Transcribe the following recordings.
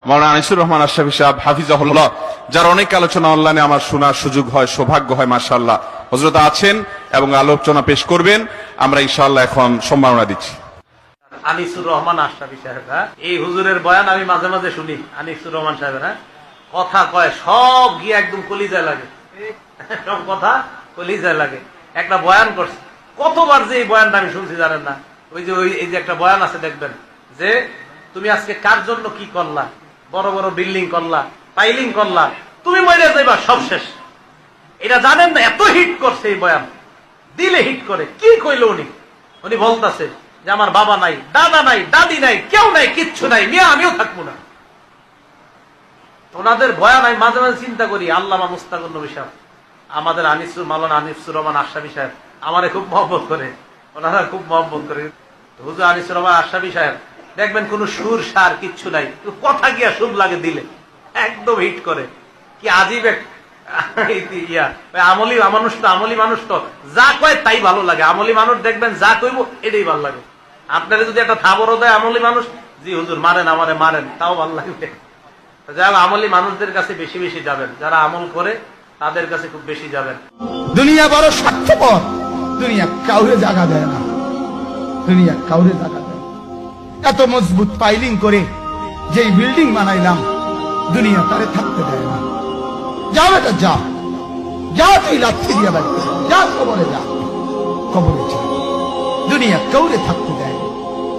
মাওলানা আনিসুর রহমান আশরাফী সাহেব হাফিজাহুল্লাহ, যার অনেক আলোচনা অনলাইনে আমার শোনার সুযোগ হয়, সৌভাগ্য হয়, মাশাআল্লাহ হযরত আছেন এবং আলোচনা পেশ করবেন। আমরা ইনশাআল্লাহ এখন সম্মাননা দিচ্ছি। আনিসুর রহমান আশরাফী সাহেব, এই হুজুরের বয়ান আমি মাঝে মাঝে শুনি। আনিসুর রহমান সাহেবের কথা কয় সব গিয়ে একদম কলিজায় লাগে, সব কথা কলিজায় লাগে। একটা বয়ান করছে, কতবার যে এই বয়ানটা আমি শুনছি জানেন না। এই যে একটা বয়ান আছে দেখবেন যে তুমি আজকে কার জন্য কি করলা, বড় বড় বিল্ডিং করলা, পাইলিং করলা, তুমি মরে যাইবা, সব শেষ। এটা জানেন না, এত হিট করছে এই বয়ান, দিলে হিট করে। কি কইল উনি বলতেছে যে আমার বাবা নাই, দাদা নাই, দাদি নাই, কেউ নাই, কিচ্ছু নাই, মিয়া আমিও থাকবো না। ওনাদের বয়ান আমি মাঝে মাঝে চিন্তা করি, আল্লামা মুস্তাকুর নবী সাহেব, আমাদের মাওলানা আনিসুর রহমান আশরাফী সাহেব আমারে খুব মহব্বত করে, ওনারা খুব মহব্বত করে। হুজুর আনিসুর রহমান আশরাফী সাহেব দেখবেন কোন সুর সার কিচ্ছু নাই, কথা গিয়া সুর লাগে দিলে, একদম হিট করে। কি আজীব আমলি মানুষ তো যা কয় তাই ভালো লাগে। আমলি মানুষ দেখবেন যা কইব এটাই ভালো লাগে। আপনারা যদি একটা থাবরও দেয় আমলি মানুষ, জি হুজুর মারেন, আমারে মারেন, তাও ভালো লাগবে। যাই হোক, আমলি মানুষদের কাছে বেশি বেশি যাবেন, যারা আমল করে তাদের কাছে খুব বেশি যাবেন। দুনিয়া বড় স্বার্থপর, দুনিয়া কাউরে জায়গা দেয় না, দুনিয়া কাউরে জায়গা দেয়। এত মজবুত পাইলিং করে যে বিল্ডিং বানাইলাম, দুনিয়া তারে থাকতে দেয় না। যা বেটা যা, যা তুই লাথি দিয়া বাড়িতে যা, কবরে যা, কবরে যা। দুনিয়া কাউরে থাকতে দেয়।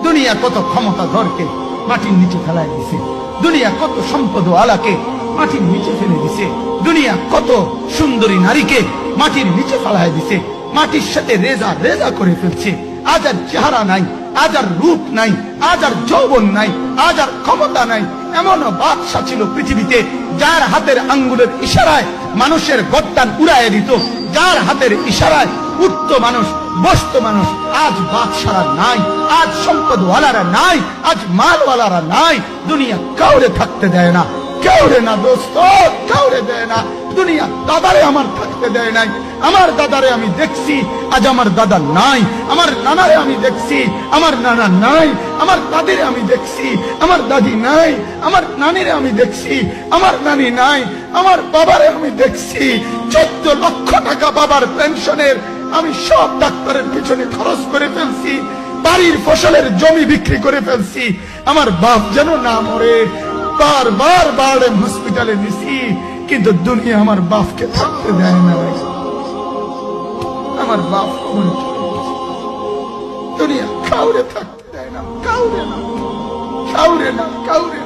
দুনিয়া কত ক্ষমতা ধরকে মাটির নিচে ফেলায় দিছে, দুনিয়া কত সম্পদ আলাকে মাটির নিচে ফেলে দিছে, দুনিয়া কত সুন্দরী নারীকে মাটির নিচে ফেলায় দিছে, মাটির সাথে রেজা রেজা করে ফেলছে। আজ আর চেহারা নাই, আজ আর রূপ নাই, আজ আর যৌবন নাই, আজ আর ক্ষমতা নাই। এমন বাদশা ছিল পৃথিবীতে, যার হাতের আঙ্গুলের ইশারায় মানুষের গর্দান উড়াইয়া দিত, যার হাতের ইশারায় উঠত মানুষ, বসত মানুষ। আজ বাদশারা নাই, আজ সম্পদওয়ালারা নাই, আজ মালওয়ালারা নাই। দুনিয়া কাউরে থাকতে দেয় না, কাউরে না দোস্ত, কাউরে দেয় না। দুনিয়া দাদারে আমার থাকতে দেয় নাই। আমার দাদারে আমি দেখছি, আজ আমার দাদা নাই। আমার নানারে আমি দেখছি, আমার নানা নাই। আমার দাদিরে আমি দেখছি, আমার দাদি নাই। আমার নানিরে আমি দেখছি, আমার নানি নাই। আমার বাবারে আমি দেখছি, 14 লক্ষ টাকা বাবার পেনশনের আমি সব ডাক্তারের পিছনে খরচ করে ফেলছি, বাড়ির ফসলের জমি বিক্রি করে ফেলছি। আমার বাপ যেন না মরে বারবার বারবার হসপিটালে নিছি, কিন্তু দুনিয়া আমার বাপকে থাকতে দেয় না। আমার বাপ দুনিয়া কাউরে থাকতে দেয় না, কাউরে না, কাউরে না, কাউরে না।